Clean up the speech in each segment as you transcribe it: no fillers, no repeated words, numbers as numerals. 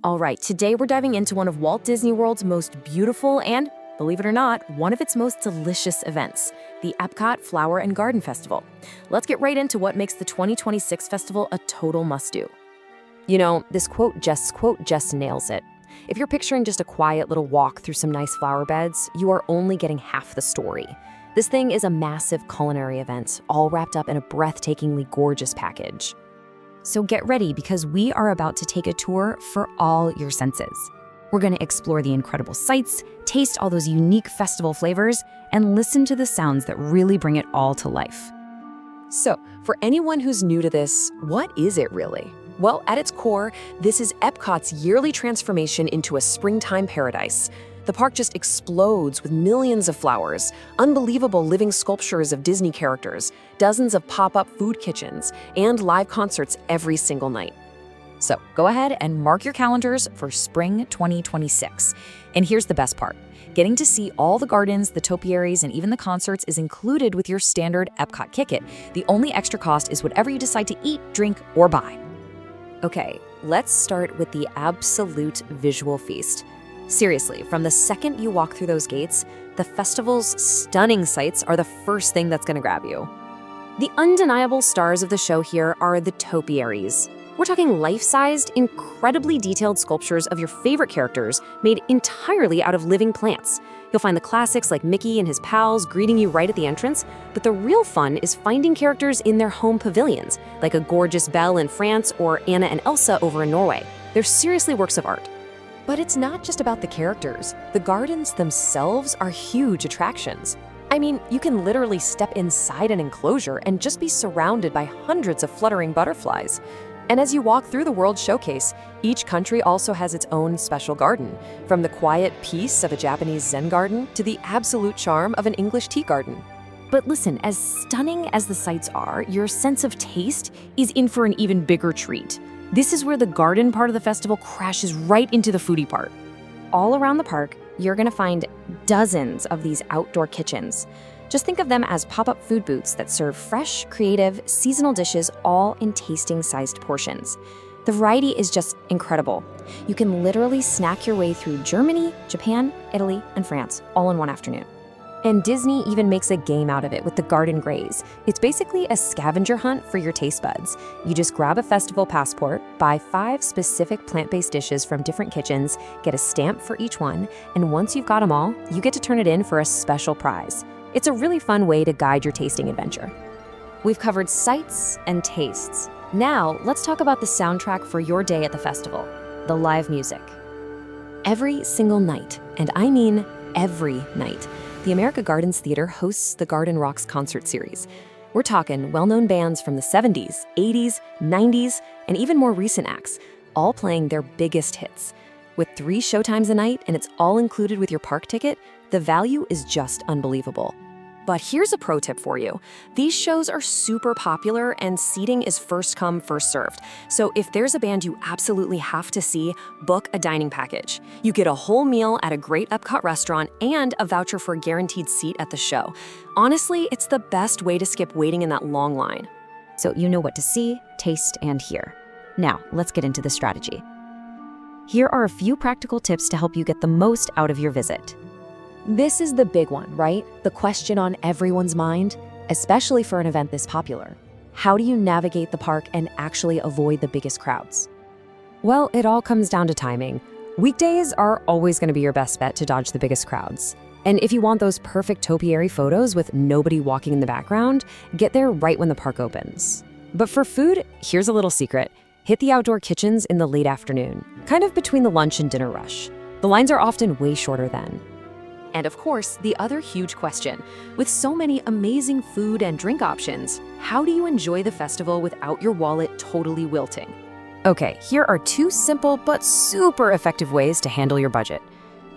All right, today we're diving into one of Walt Disney World's most beautiful and, believe it or not, one of its most delicious events, the EPCOT Flower and Garden Festival. Let's get right into what makes the 2026 festival a total must-do. You know, this quote just nails it. If you're picturing just a quiet little walk through some nice flower beds, you are only getting half the story. This thing is a massive culinary event, all wrapped up in a breathtakingly gorgeous package. So get ready, because we are about to take a tour for all your senses. We're going to explore the incredible sights, taste all those unique festival flavors, and listen to the sounds that really bring it all to life. So, for anyone who's new to this, what is it really? Well, at its core, this is EPCOT's yearly transformation into a springtime paradise. The park just explodes with millions of flowers, unbelievable living sculptures of Disney characters, dozens of pop-up food kitchens, and live concerts every single night. So go ahead and mark your calendars for spring 2026. And here's the best part. Getting to see all the gardens, the topiaries, and even the concerts is included with your standard EPCOT ticket. The only extra cost is whatever you decide to eat, drink, or buy. Okay, let's start with the absolute visual feast. Seriously, from the second you walk through those gates, the festival's stunning sights are the first thing that's going to grab you. The undeniable stars of the show here are the topiaries. We're talking life-sized, incredibly detailed sculptures of your favorite characters made entirely out of living plants. You'll find the classics like Mickey and his pals greeting you right at the entrance, but the real fun is finding characters in their home pavilions, like a gorgeous Belle in France or Anna and Elsa over in Norway. They're seriously works of art. But it's not just about the characters. The gardens themselves are huge attractions. I mean, you can literally step inside an enclosure and just be surrounded by hundreds of fluttering butterflies. And as you walk through the World Showcase, each country also has its own special garden, from the quiet peace of a Japanese Zen garden to the absolute charm of an English tea garden. But listen, as stunning as the sights are, your sense of taste is in for an even bigger treat. This is where the garden part of the festival crashes right into the foodie part. All around the park, you're gonna find dozens of these outdoor kitchens. Just think of them as pop-up food booths that serve fresh, creative, seasonal dishes, all in tasting-sized portions. The variety is just incredible. You can literally snack your way through Germany, Japan, Italy, and France, all in one afternoon. And Disney even makes a game out of it with the Garden Graze. It's basically a scavenger hunt for your taste buds. You just grab a festival passport, buy 5 specific plant-based dishes from different kitchens, get a stamp for each one, and once you've got them all, you get to turn it in for a special prize. It's a really fun way to guide your tasting adventure. We've covered sights and tastes. Now, let's talk about the soundtrack for your day at the festival, the live music. Every single night, and I mean every night, the America Gardens Theater hosts the Garden Rocks concert series. We're talking well-known bands from the 70s, 80s, 90s, and even more recent acts, all playing their biggest hits. With 3 showtimes a night, and it's all included with your park ticket, the value is just unbelievable. But here's a pro tip for you. These shows are super popular and seating is first come, first served. So if there's a band you absolutely have to see, book a dining package. You get a whole meal at a great EPCOT restaurant and a voucher for a guaranteed seat at the show. Honestly, it's the best way to skip waiting in that long line. So you know what to see, taste, and hear. Now, let's get into the strategy. Here are a few practical tips to help you get the most out of your visit. This is the big one, right? The question on everyone's mind, especially for an event this popular. How do you navigate the park and actually avoid the biggest crowds? Well, it all comes down to timing. Weekdays are always going to be your best bet to dodge the biggest crowds. And if you want those perfect topiary photos with nobody walking in the background, get there right when the park opens. But for food, here's a little secret. Hit the outdoor kitchens in the late afternoon, kind of between the lunch and dinner rush. The lines are often way shorter then. And of course, the other huge question, with so many amazing food and drink options, how do you enjoy the festival without your wallet totally wilting? Okay, here are 2 simple but super effective ways to handle your budget.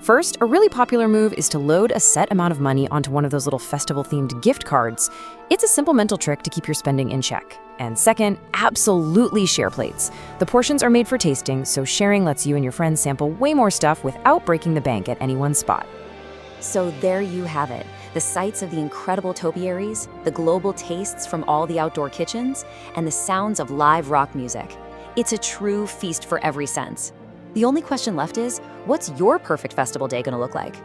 First, a really popular move is to load a set amount of money onto one of those little festival-themed gift cards. It's a simple mental trick to keep your spending in check. And second, absolutely share plates. The portions are made for tasting, so sharing lets you and your friends sample way more stuff without breaking the bank at any one spot. So there you have it, the sights of the incredible topiaries, the global tastes from all the outdoor kitchens, and the sounds of live rock music. It's a true feast for every sense. The only question left is, what's your perfect festival day gonna look like?